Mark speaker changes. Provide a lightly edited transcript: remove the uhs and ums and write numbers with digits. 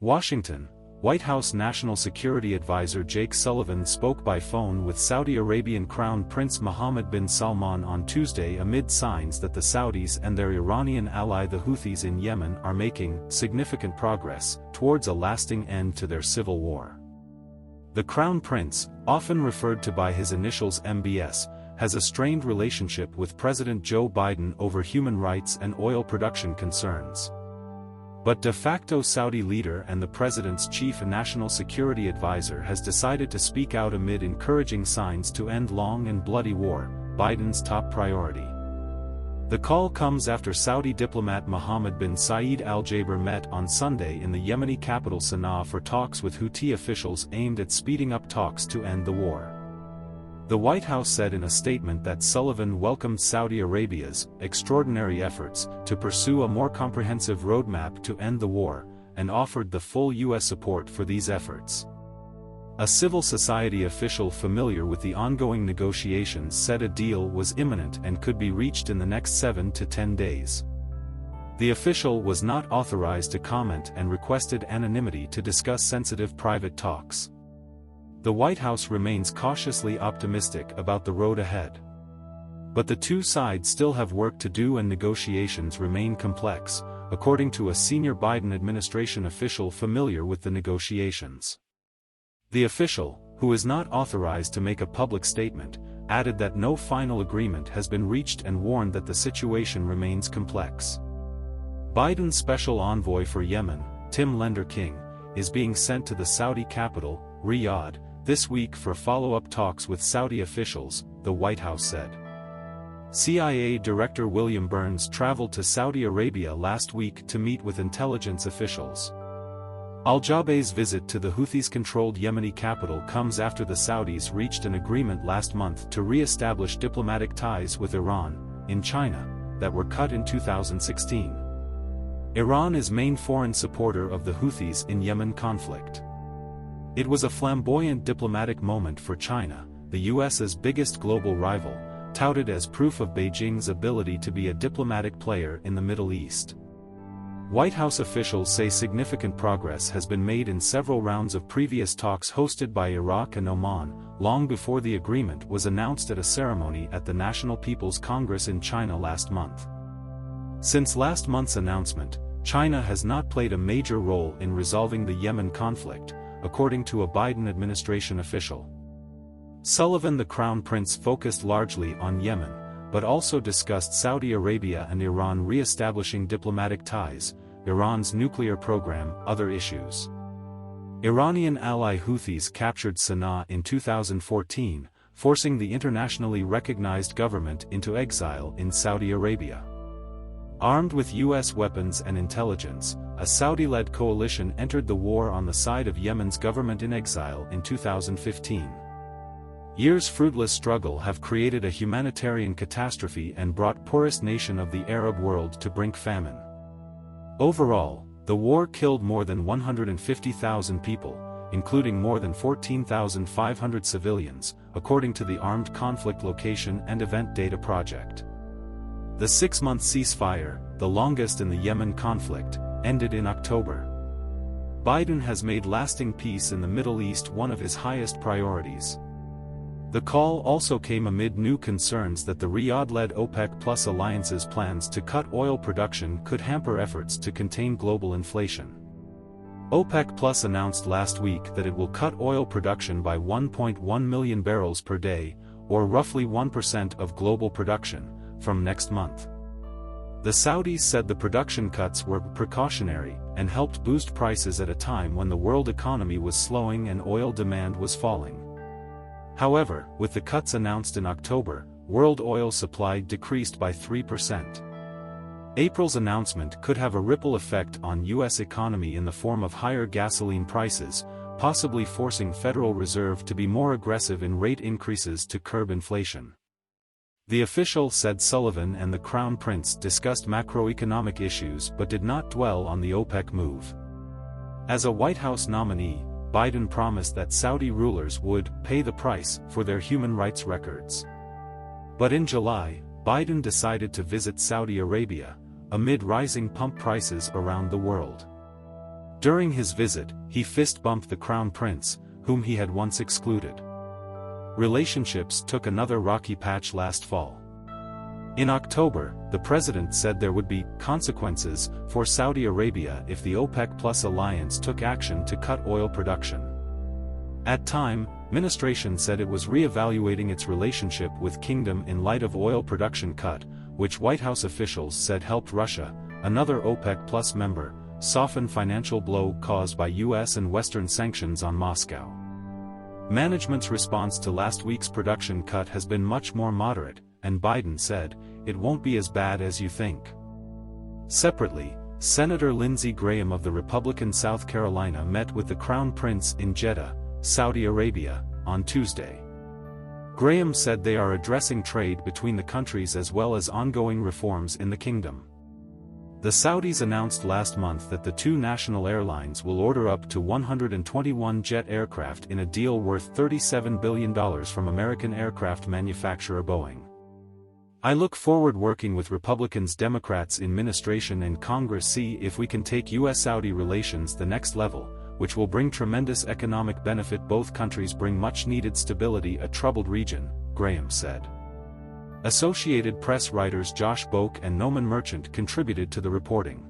Speaker 1: Washington, White House National Security Advisor Jake Sullivan spoke by phone with Saudi Arabian Crown Prince Mohammed bin Salman on Tuesday amid signs that the Saudis and their Iranian ally the Houthis in Yemen are making significant progress towards a lasting end to their civil war. The Crown Prince, often referred to by his initials MBS, has a strained relationship with President Joe Biden over human rights and oil production concerns. But de facto Saudi leader and the president's chief national security advisor has decided to speak out amid encouraging signs to end long and bloody war, Biden's top priority. The call comes after Saudi diplomat Mohammed bin Saeed al-Jaber met on Sunday in the Yemeni capital Sana'a for talks with Houthi officials aimed at speeding up talks to end the war. The White House said in a statement that Sullivan welcomed Saudi Arabia's extraordinary efforts to pursue a more comprehensive roadmap to end the war, and offered the full U.S. support for these efforts. A civil society official familiar with the ongoing negotiations said a deal was imminent and could be reached in the next 7 to 10 days. The official was not authorized to comment and requested anonymity to discuss sensitive private talks. The White House remains cautiously optimistic about the road ahead. But the two sides still have work to do and negotiations remain complex, according to a senior Biden administration official familiar with the negotiations. The official, who is not authorized to make a public statement, added that no final agreement has been reached and warned that the situation remains complex. Biden's special envoy for Yemen, Lenderking, is being sent to the Saudi capital, Riyadh, this week for follow-up talks with Saudi officials, the White House said. CIA Director William Burns traveled to Saudi Arabia last week to meet with intelligence officials. Al-Jaber's visit to the Houthis-controlled Yemeni capital comes after the Saudis reached an agreement last month to re-establish diplomatic ties with Iran, in China, that were cut in 2016. Iran is main foreign supporter of the Houthis in Yemen conflict. It was a flamboyant diplomatic moment for China, the U.S.'s biggest global rival, touted as proof of Beijing's ability to be a diplomatic player in the Middle East. White House officials say significant progress has been made in several rounds of previous talks hosted by Iraq and Oman, long before the agreement was announced at a ceremony at the National People's Congress in China last month. Since last month's announcement, China has not played a major role in resolving the Yemen conflict, according to a Biden administration official. Sullivan, the Crown Prince, focused largely on Yemen, but also discussed Saudi Arabia and Iran re-establishing diplomatic ties, Iran's nuclear program, other issues. Iranian ally Houthis captured Sana'a in 2014, forcing the internationally recognized government into exile in Saudi Arabia. Armed with U.S. weapons and intelligence, a Saudi-led coalition entered the war on the side of Yemen's government-in-exile in 2015. Years' fruitless struggle have created a humanitarian catastrophe and brought poorest nation of the Arab world to brink famine. Overall, the war killed more than 150,000 people, including more than 14,500 civilians, according to the Armed Conflict Location and Event Data Project. The 6-month ceasefire, the longest in the Yemen conflict, ended in October. Biden has made lasting peace in the Middle East one of his highest priorities. The call also came amid new concerns that the Riyadh-led OPEC Plus alliance's plans to cut oil production could hamper efforts to contain global inflation. OPEC Plus announced last week that it will cut oil production by 1.1 million barrels per day, or roughly 1% of global production, from next month. The Saudis said the production cuts were precautionary and helped boost prices at a time when the world economy was slowing and oil demand was falling. However, with the cuts announced in October, world oil supply decreased by 3%. April's announcement could have a ripple effect on U.S. economy in the form of higher gasoline prices, possibly forcing Federal Reserve to be more aggressive in rate increases to curb inflation. The official said Sullivan and the Crown Prince discussed macroeconomic issues but did not dwell on the OPEC move. As a White House nominee, Biden promised that Saudi rulers would pay the price for their human rights records. But in July, Biden decided to visit Saudi Arabia, amid rising pump prices around the world. During his visit, he fist-bumped the crown prince, whom he had once excluded. Relationships took another rocky patch last fall. In October, the president said there would be consequences for Saudi Arabia if the OPEC+ alliance took action to cut oil production. At time, administration said it was re-evaluating its relationship with Kingdom in light of oil production cut, which White House officials said helped Russia, another OPEC+ member, soften financial blow caused by US and Western sanctions on Moscow. Management's response to last week's production cut has been much more moderate, and Biden said, "It won't be as bad as you think." Separately, Senator Lindsey Graham of the Republican South Carolina met with the Crown Prince in Jeddah, Saudi Arabia, on Tuesday. Graham said they are addressing trade between the countries as well as ongoing reforms in the kingdom. The Saudis announced last month that the two national airlines will order up to 121 jet aircraft in a deal worth $37 billion from American aircraft manufacturer Boeing. "I look forward working with Republicans, Democrats in administration and Congress see if we can take US-Saudi relations the next level, which will bring tremendous economic benefit. Both countries bring much-needed stability a troubled region," Graham said. Associated Press writers Josh Boak and Noman Merchant contributed to the reporting.